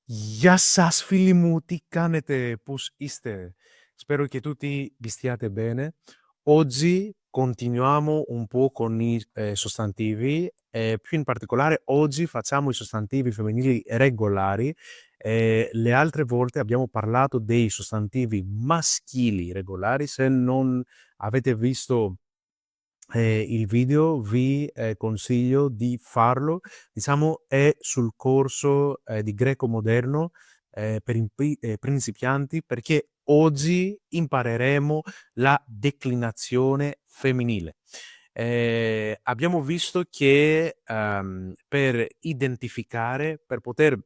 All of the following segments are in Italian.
Γεια σας φίλοι μου, τι κάνετε, πώς είστε? Spero che tutti vi stiate bene. Oggi continuiamo un po' con i sostantivi, più in particolare oggi facciamo i sostantivi femminili regolari. Le altre volte abbiamo parlato dei sostantivi maschili regolari. Se non avete visto il video vi consiglio di farlo. Diciamo è sul corso di greco moderno per principianti, perché oggi impareremo la declinazione femminile. Abbiamo visto che per identificare, per poter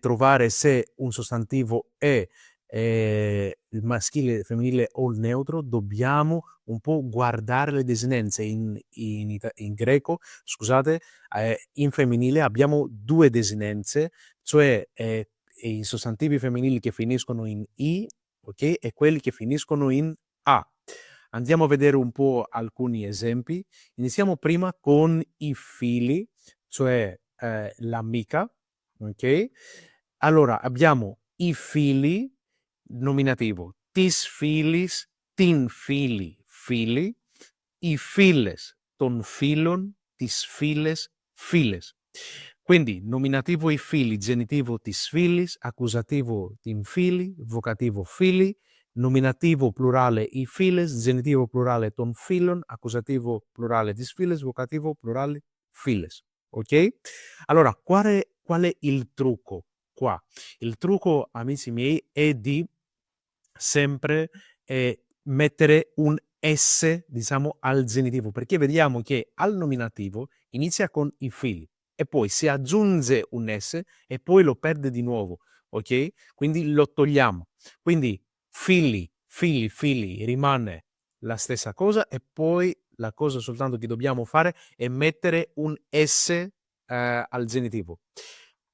trovare se un sostantivo è il maschile, il femminile o il neutro, dobbiamo un po' guardare le desinenze. In greco, scusate, in femminile abbiamo due desinenze, cioè i sostantivi femminili che finiscono in i, ok, e quelli che finiscono in a. Andiamo a vedere un po' alcuni esempi. Iniziamo prima con i fili, cioè l'amica, ok? Allora abbiamo i fili, nominativo, tis filis, tin fili, fili, i files, ton filon, tis files, files. Quindi nominativo i fili, genitivo tis filis, accusativo tin fili, vocativo fili, nominativo plurale i files, genitivo plurale ton filon, accusativo plurale tis files, vocativo plurale files. Ok? Allora, qual è il trucco qua? Il trucco, amici miei, è di sempre mettere un S, diciamo, al genitivo, perché vediamo che al nominativo inizia con i fili e poi si aggiunge un S e poi lo perde di nuovo, ok? Quindi lo togliamo. Quindi fili, fili, fili rimane la stessa cosa e poi la cosa soltanto che dobbiamo fare è mettere un S al genitivo.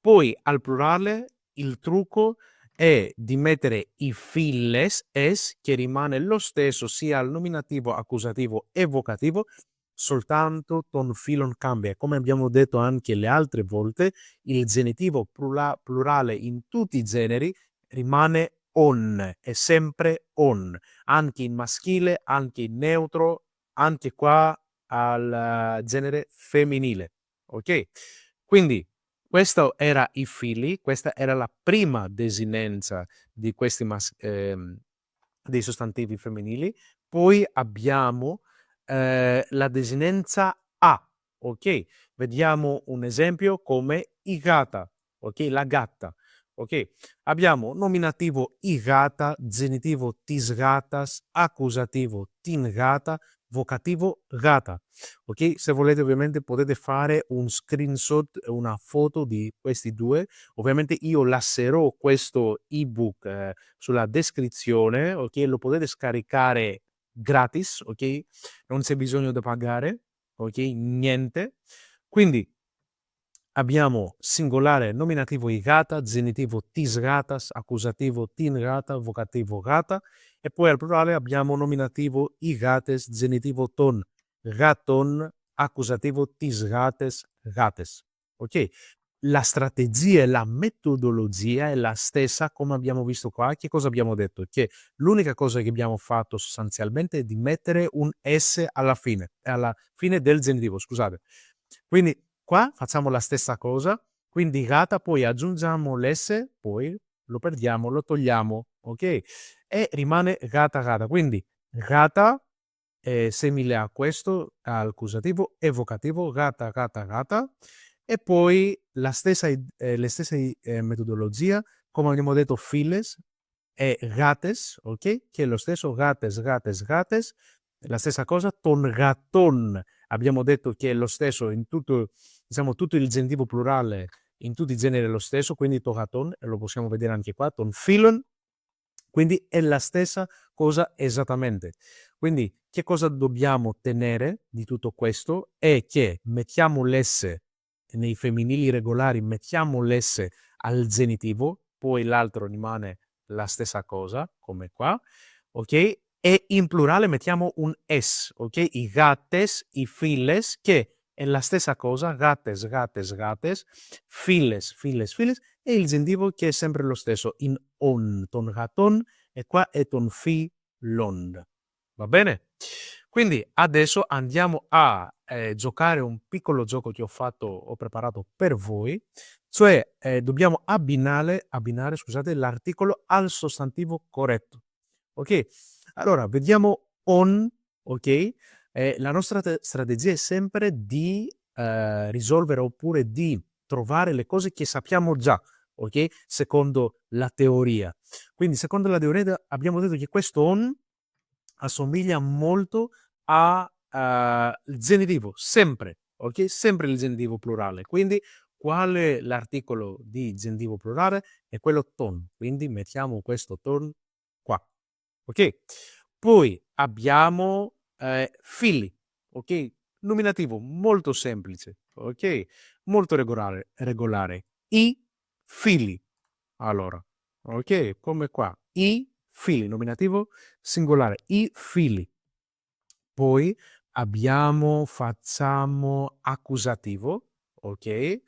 Poi al plurale il trucco è di mettere i files, es, che rimane lo stesso sia al nominativo, accusativo e vocativo, soltanto ton filon cambia. Come abbiamo detto anche le altre volte, il genitivo plurale in tutti i generi rimane on, è sempre on, anche in maschile, anche in neutro, anche qua al genere femminile. Ok? Quindi questo era i fili, questa era la prima desinenza di questi dei sostantivi femminili. Poi abbiamo la desinenza a, ok? Vediamo un esempio come i gata, ok? La gatta, ok? Abbiamo nominativo i gata, genitivo tis gatas, accusativo tin gata, vocativo gata. Ok? Se volete ovviamente potete fare un screenshot, una foto di questi due. Ovviamente io lascerò questo ebook sulla descrizione, ok? Lo potete scaricare gratis, ok? Non c'è bisogno di pagare, ok? Niente. Quindi abbiamo singolare nominativo i gata, genitivo tis gatas, accusativo tin gata, vocativo gata e poi al plurale abbiamo nominativo i gates, genitivo ton gaton, accusativo tis gates, gates. Ok? La strategia e la metodologia è la stessa come abbiamo visto qua. Che cosa abbiamo detto? Che l'unica cosa che abbiamo fatto sostanzialmente è di mettere un S alla fine del genitivo, scusate. Quindi qua facciamo la stessa cosa, quindi gata, poi aggiungiamo l'S, poi lo perdiamo, lo togliamo, ok? E rimane gata gata. Quindi gata è simile a questo, al accusativo evocativo, gata gata gata. E poi le stesse metodologia, come abbiamo detto, files e gates, ok? Che è lo stesso, gates, gates, gates. La stessa cosa, ton gaton. Abbiamo detto che è lo stesso in tutto, diciamo, tutto il genitivo plurale, in tutti i generi è lo stesso, quindi togaton, e lo possiamo vedere anche qua, ton filon, quindi è la stessa cosa esattamente. Quindi che cosa dobbiamo tenere di tutto questo? È che mettiamo l'S nei femminili regolari, mettiamo l'S al genitivo, poi l'altro rimane la stessa cosa, come qua, ok? E in plurale mettiamo un S, ok? I gates, i files, che è la stessa cosa, gates, gates, gates, files, files, files, e il genitivo che è sempre lo stesso, in on, ton gaton, e qua è ton filon. Va bene? Quindi adesso andiamo a giocare un piccolo gioco che ho preparato per voi, cioè dobbiamo abbinare, scusate, l'articolo al sostantivo corretto. Ok? Allora, vediamo on, ok? La nostra strategia è sempre di risolvere oppure di trovare le cose che sappiamo già, ok? Secondo la teoria. Quindi, secondo la teoria, abbiamo detto che questo on assomiglia molto a il genitivo, sempre, ok? Sempre il genitivo plurale. Quindi, qual è l'articolo di genitivo plurale? È quello ton. Quindi mettiamo questo ton qua, ok? Poi abbiamo figli, ok? Nominativo molto semplice, ok? Molto regolare, regolare. I figli. Allora, ok? Come qua. I figli, nominativo singolare. I figli. Poi facciamo accusativo, ok?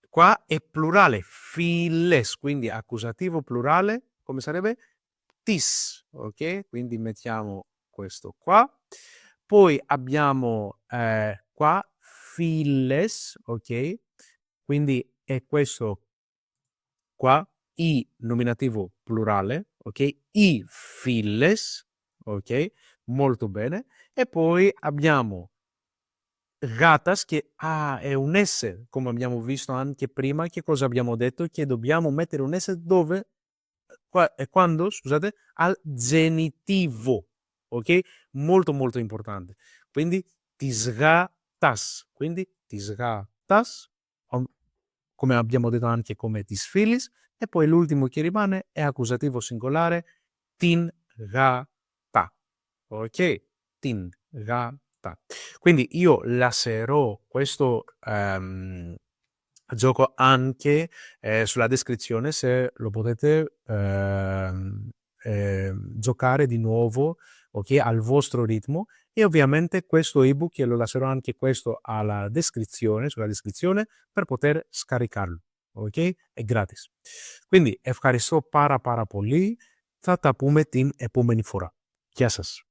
Qua è plurale, files, quindi accusativo plurale, come sarebbe? Tis, ok? Quindi mettiamo questo qua. Poi abbiamo qua files, ok? Quindi è questo qua, i nominativo plurale, ok? I files, ok? Molto bene. E poi abbiamo gatas che è un S, come abbiamo visto anche prima. Che cosa abbiamo detto? Che dobbiamo mettere un S dove? Quando, scusate, al genitivo, ok? Molto molto importante. Quindi tisgatas, quindi tisgatas, come abbiamo detto anche come tisfilis, e poi l'ultimo che rimane è accusativo singolare, tingata, ok? Tingata. Quindi io lascerò questo gioco anche sulla descrizione, se lo potete giocare di nuovo, ok, al vostro ritmo. E ovviamente questo ebook io lo lascerò anche questo alla descrizione, sulla descrizione, per poter scaricarlo, ok? È gratis. Quindi ευχαριστώ πάρα πολύ. Θα τα πούμε την επόμενη φορά. Γεια σας.